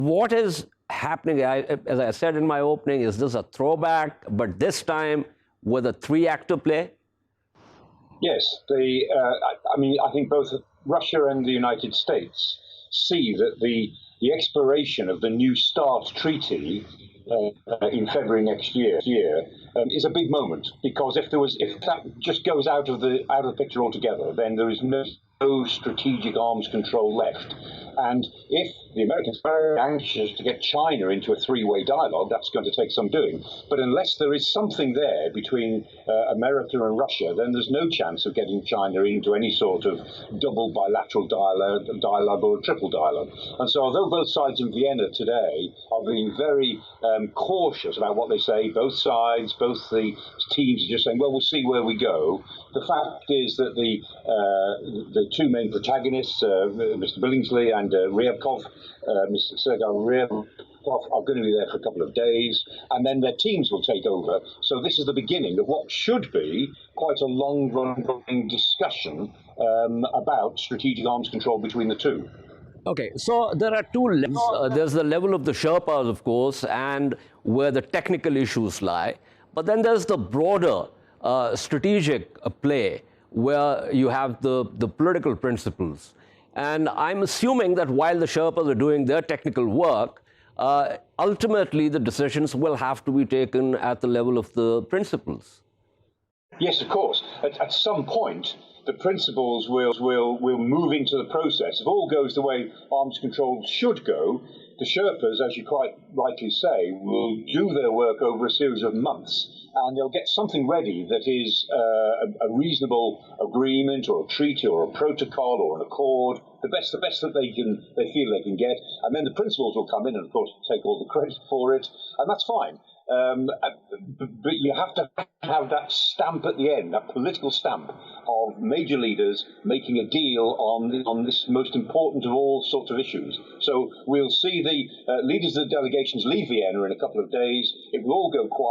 What is happening, as I said in my opening, is this a throwback, but this time with a three-actor play? Yes, I think both Russia and the United States see that the expiration of the New START treaty in February next year is a big moment, because if that just goes out of the picture altogether, then there is no strategic arms control left. And if the Americans are very anxious to get China into a three-way dialogue, that's going to take some doing. But unless there is something there between America and Russia, then there's no chance of getting China into any sort of double bilateral dialogue or triple dialogue. And so although both sides in Vienna today are being very cautious about what they say, both sides, both the teams are just saying, well, we'll see where we go. The fact is that the two main protagonists, Mr. Billingsley and Ryabkov, Mr. Sergei Ryabkov, are going to be there for a couple of days, and then their teams will take over. So this is the beginning of what should be quite a long-running discussion about strategic arms control between the two. Okay, so there are two levels. There's the level of the Sherpas, of course, and where the technical issues lie. But then there's the broader strategic play where you have the political principles. And I'm assuming that while the Sherpas are doing their technical work, ultimately the decisions will have to be taken at the level of the principles. Yes, of course. At some point, the principles will move into the process. If all goes the way arms control should go, the Sherpas, as you quite rightly say, will do their work over a series of months, and they'll get something ready that is a reasonable agreement or a treaty or a protocol or an accord, the best that they feel they can get, and then the principals will come in and, of course, take all the credit for it, and that's fine. But you have to have that stamp at the end, that political stamp of major leaders making a deal on this most important of all sorts of issues. So we'll see the leaders of the delegations leave Vienna in a couple of days. It will all go quiet.